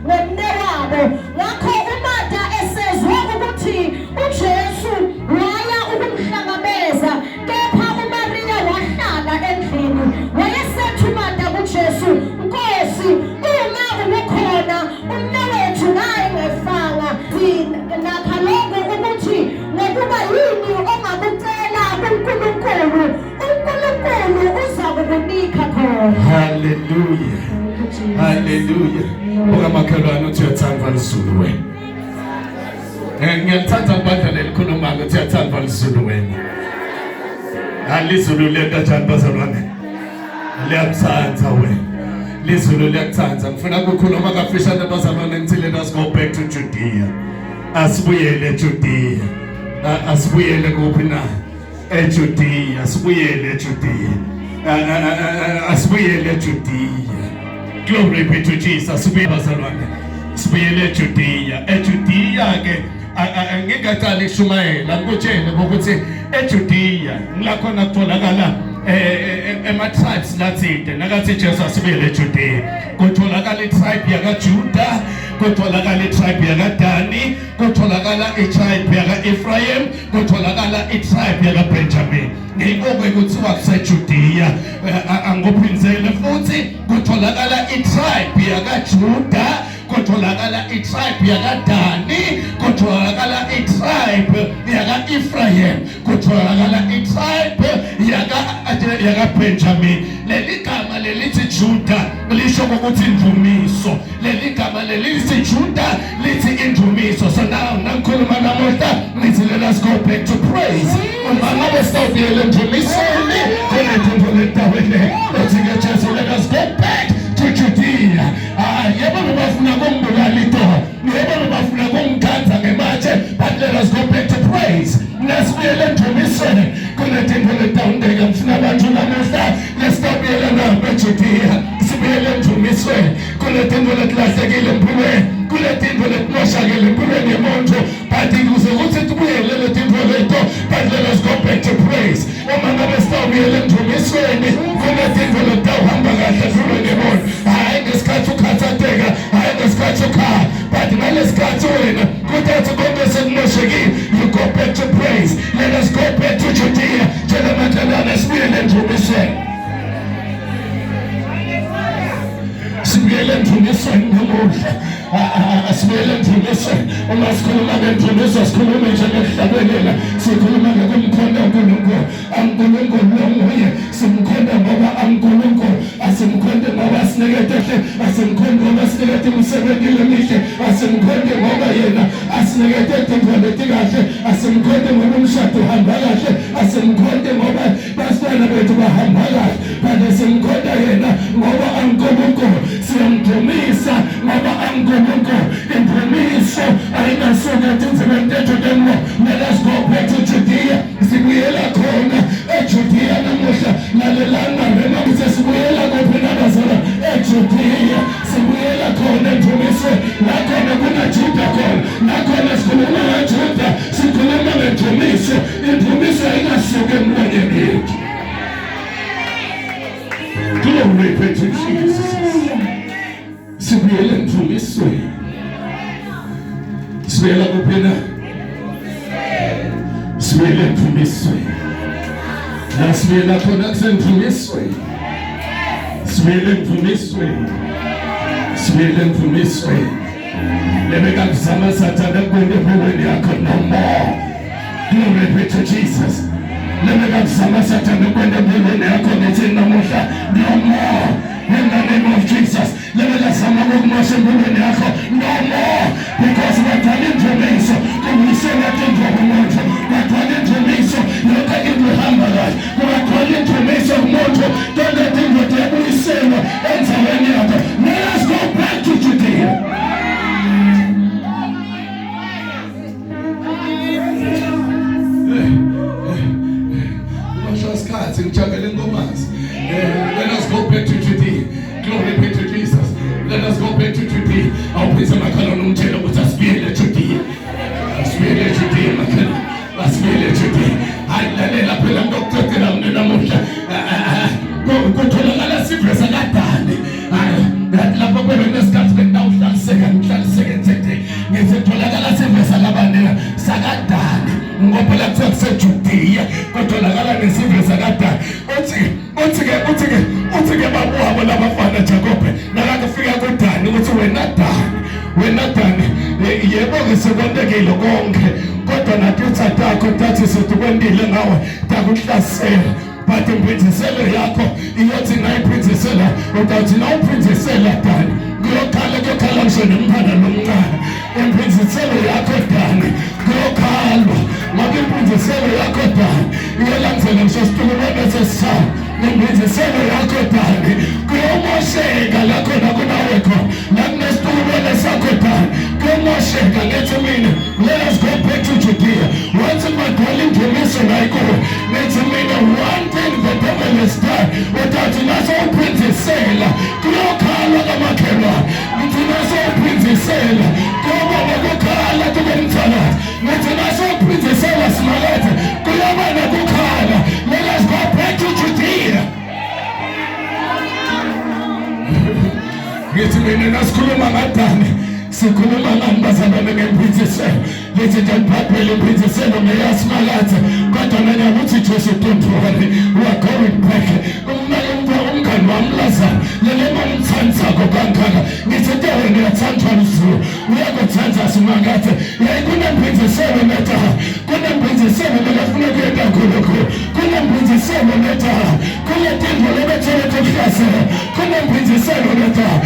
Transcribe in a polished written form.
ngomnewabo. Ngakho uMatha esezwe ukuthi uJesu waya ukumhlangabeza, kepha uMariya wahlala endlini. Wayesethi uMatha kuJesu, Nkosi, uma ubukhona umnewethu naye ngefanga. Nakha lokho ukuthi ngokuba yini ongakucela kuNkulunkulu, uNkulunkulu uza kukunika khona. Hallelujah. Hallelujah. Ungamakhelwane uthi uyathanda lisulu wena. Ngiyathanda ukubandla lelikhuluma ukuthi uyathanda lisulu wena. Alizulu lentatshana bazalwane. Liyakuthanda wena. Lizulu liyakuthanda. Ngifuna ukukhuluma kafishane bazalwane ngithi let us go back to Judea. Asibuyele eJudea. Asibuyele kuphi na? eJudea. Asibuyele eJudea. Asibuyele eJudea. Glory be to Jesus. Sibuyele eJudea. eJudea ke ngingaqala ishumayela ngikutshele ukuthi eJudea nglakhona kutholakala ema-tribes lathinte nakathi Jesu asibuyele eJudea. Kutholakala itribe yakaJuda, kutholakala itribe yakadani, kutholakala itribe yaka-Ephraim, kutholakala itribe yakaBenjamin. Ngikho-ke kuthiwa kuseJudea. Angikuphindisele futhi kutholakala itribe yakaJuda, kutholakala itribe yakadani, kutholakala itribe yaka-Ephraim, kutholakala itribe yakaBenjamin. Leli gama lelithi Juda lisho ukuthi indumiso. Leli gama lelithi Juda lithi indumiso. So now nangikhuluma namuhla ngithi let us go back to praise. Uma besawubuyela endumisweni kunento letawele ethi Jesu, let us go back to Judea. Yebo bafuna ukumbulala ito, yebo bafuna ukumkhanza ngematshe, but let us go back to praise. Nasibuyele endumisweni kunento letawundeka. Ngifuna abantu namuhla lesibuyele nabo eJudea. Sibuyele endumisweni kunento letlahlekile empilweni, kuletinto letimoshakele empilweni yomuntu, but ukuze ukuthi tubuyele letinto leto, but let us go back to praise. Uma ngabe sibuyele endumisweni kuletinto letawuhamba kahle empilweni yomuntu. Hayi ngesikhathi ukhathateka, hayi ngesikhathi ukhala, but ngalesikhathi wena kuthatha konke sekumoshekile, you go back to praise. Let us go back to Judea. Tshela madlalana sibuyele endumisweni. Sibuyele endumisweni namuhla. Sibuyele endumisweni. Uma sikhuluma ngendumiso sikhuluma nje ngehlabelelo, sikhuluma ngokumkhonda uNkulunkulu. uNkulunkulu onguye simkhonda ngoba uNkulunkulu, asimkhonde ngoba sinikethe, asimkhonde ngoba sinikethe imisebenzi emihle, asimkhonde ngoba yena asinikethe izinto letikahle, asimkhonde ngoba umshado uhamba kahle, asimkhonde ngoba basibona bethu bahamba kahle, but simkhonda yena ngoba uNkulunkulu. Siyamdumisa ngoba uNkulunkulu. Indumiso ayinasuka tinzimeni tethu. Let us go back to Judea. Sibuyela khona eJudea namuhla. Lalelana rema ukuthi sibuyela kuphi nabazala eJudea. Sibuyela khona endumisweni. Lakhona kunaJuda khona, lakhona sikhuluma ngaJuda, sikhuluma ngendumiso. Indumiso ayinasuka emlonyeni yethu. Glory be to Jesus. Sibuyele endumisweni. Sibuyela kuphi na? Sibuyele endumisweni. Nasibuyela khona kusendumisweni. Sibuyele endumisweni. Sibuyele endumisweni. Lebeka kuzama Sathane kwende empilweni yakho no more. Glory be to Jesus. Lebeka kuzama Sathane kwende empilweni yakho nithi namuhla no more. In the name of Jesus. Lebeka kuzama ukumosha empilweni yakho no more. Because bathala indumiso kumisela into kumuntu, bathala indumiso yonke into ihamba kahle, bathala indumiso kumuntu yonke into yabuyisela enzaweni yakho. Let us go back to Judea. Let us go back to Judea. Glory be to Jesus. Let us go back to Judea. Awubiza makhala nomtshela ukuthi asibuyele eJudea. Asibuyele eJudea makhala. Asibuyele eJudea. Hayilalela phela ngokuqedela mina namuhla. Kutholakala siveza kadani. Lapho kwebe nesikhathi bengawuhlala uthi-ke bababo labafana Jacob nakafika kuDani ukuthi wena Dani yebo-ke sekontekile konke kodwa nathi uthathakho tathi setukwendile ngawe takuhlasela but imprinziselo yakho iyothi ngayiphrinzisela utawuthi nawuphrinzisela Dani kuyokhala ngisho nemphana lomncane imprinziselo yakho Dani kuyokhalwa ngoba imprinziselo yakho Dani iyolandzela ngisho situkulwane sesishawu imprinziselo yakho Dani kuyomosheka lakho nakunawe khona nakunesitukulwane sakho Dani kuyomosheka ngithi mina let us go back to Judea wathi madwala indumiso nayikuwe ngithi mina one thing the devil has done uthathi naso uprinzisela kuyokhalwa kamakhelwane ngithi naso uprinzisela kuyoba nekukhala kube mthalathi ngithi naso uprinzisela simalethe kuyoba nekukhala let us go back to Judea ngithi mina nasikhuluma ngaDani sikhuluma ngani bazalwane ngemprinziselo lithi nje libhayibheli imprinziselo ngeyasimalathe kodwa nanyana uthi Jesu don't worry we are going back umngani wami Lazaro lelema umthandzako kangaka ngithi nto wena uyathandwa lusuku uyakuthanda simakathe yayi kunemprinziselo nejaha kunemprinziselo lekafuna kuyenta khulukhulu kunemprinziselo nejaha kunetindlu lebethelete kuhlasela kunemprinziselo nejaha